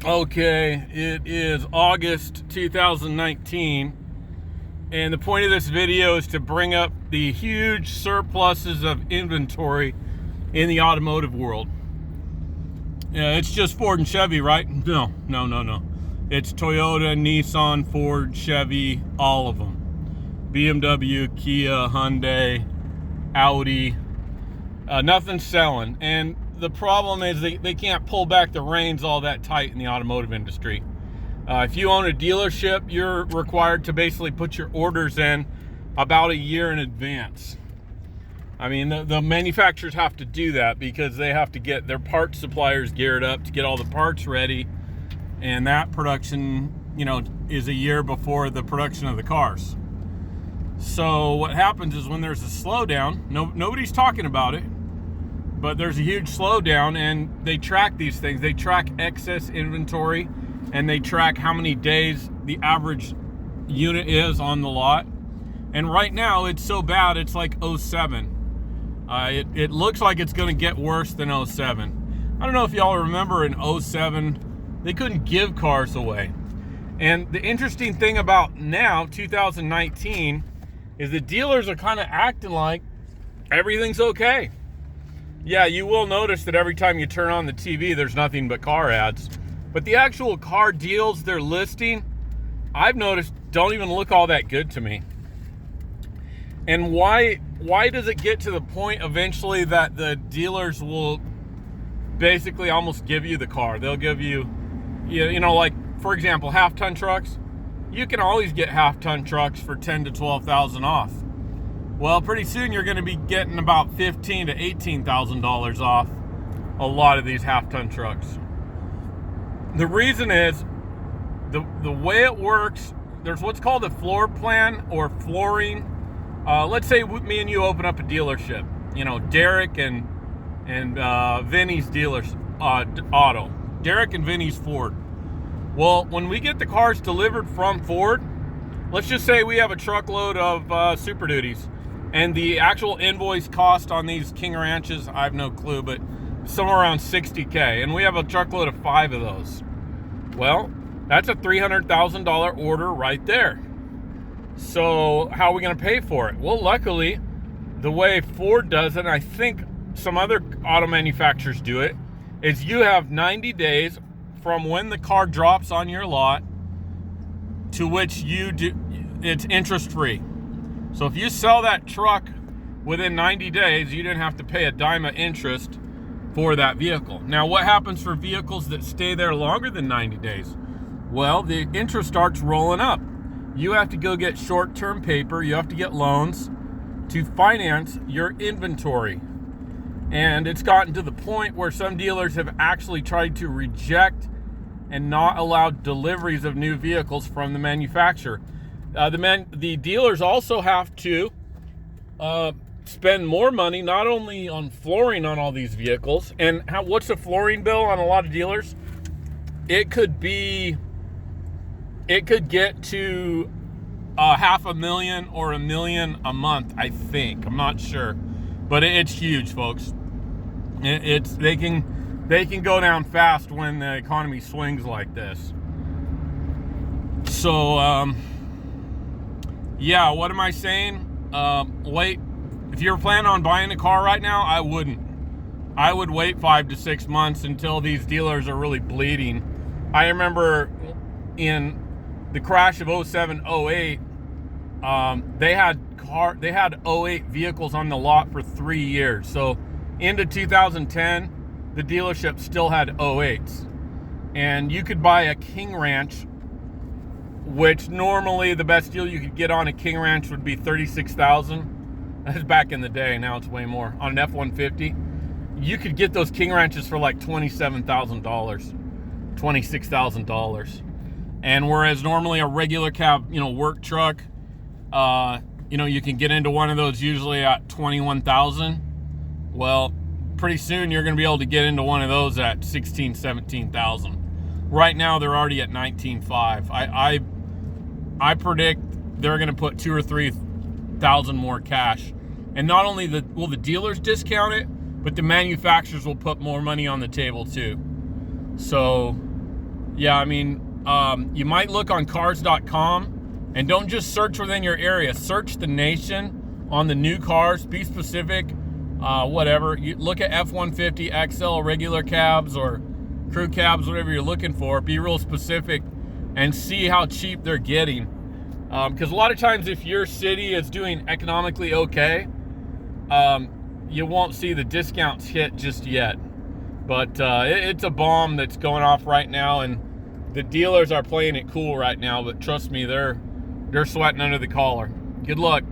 Okay, it is August 2019, and the point of this video is to bring up the huge surpluses of inventory in the automotive world. It's just Ford and Chevy, right? No. It's Toyota, Nissan, Ford, Chevy, all of them. BMW, Kia, Hyundai, Audi, nothing's selling. And the problem is they can't pull back the reins all that tight in the automotive industry. If you own a dealership, you're required to basically put your orders in about a year in advance. I mean, the manufacturers have to do that because they have to get their parts suppliers geared up to get all the parts ready. And that production, is a year before the production of the cars. So what happens is when there's a slowdown, nobody's talking about it, but there's a huge slowdown, and they track these things. They track excess inventory, and they track how many days the average unit is on the lot. And right now, it's so bad, it's like 07. It looks like it's going to get worse than 07. I don't know if y'all remember in 07, they couldn't give cars away. And the interesting thing about now, 2019, is the dealers are kind of acting like everything's okay. Yeah, you will notice that every time you turn on the TV, there's nothing but car ads. But the actual car deals they're listing, I've noticed, don't even look all that good to me. And why does it get to the point eventually that the dealers will basically almost give you the car? They'll give you, like, for example, half-ton trucks. You can always get half-ton trucks for $10,000 to $12,000 off. Well, pretty soon you're going to be getting about $15,000 to $18,000 off a lot of these half-ton trucks. The reason is the way it works. There's what's called a floor plan or flooring. Let's say me and you open up a dealership. Derek and Vinny's dealers auto. Derek and Vinny's Ford. Well, when we get the cars delivered from Ford, let's just say we have a truckload of Super Duties. And the actual invoice cost on these King Ranches, I have no clue, but somewhere around $60K. And we have a truckload of 5 of those. Well, that's a $300,000 order right there. So how are we going to pay for it? Well, luckily, the way Ford does it, and I think some other auto manufacturers do it, is you have 90 days from when the car drops on your lot to which it's interest-free. So if you sell that truck within 90 days, you didn't have to pay a dime of interest for that vehicle. Now, what happens for vehicles that stay there longer than 90 days? Well, the interest starts rolling up. You have to go get short-term paper. You have to get loans to finance your inventory. And it's gotten to the point where some dealers have actually tried to reject and not allow deliveries of new vehicles from the manufacturer. The dealers also have to spend more money, not only on flooring on all these vehicles. And what's the flooring bill on a lot of dealers? It could get to $500,000 or $1 million a month, I think. I'm not sure, but it's huge, folks. They can go down fast when the economy swings like this. So, yeah, what am I saying? Wait. If you're planning on buying a car right now, I wouldn't. I would wait 5 to 6 months until these dealers are really bleeding. I remember in the crash of 07, 08, they had 08 vehicles on the lot for 3 years. So into 2010, the dealership still had 08s. And you could buy a King Ranch, which normally the best deal you could get on a King Ranch would be $36,000. That's back in the day. Now it's way more. On an F-150, you could get those King Ranches for like $27,000, $26,000. And whereas normally a regular cab, work truck, you can get into one of those usually at $21,000. Well, pretty soon you're going to be able to get into one of those at $16,000, $17,000. Right now they're already at $19,500. I predict they're going to put $2,000 or $3,000 more cash. And not only will the dealers discount it, but the manufacturers will put more money on the table too. So Yeah, I mean, you might look on cars.com, and don't just search within your area. Search the nation on the new cars. Be specific, whatever. You look at F-150 XL regular cabs or crew cabs, whatever you're looking for. Be real specific and see how cheap they're getting. Because a lot of times if your city is doing economically okay, you won't see the discounts hit just yet. But it's a bomb that's going off right now, and the dealers are playing it cool right now. But trust me, they're sweating under the collar. Good luck.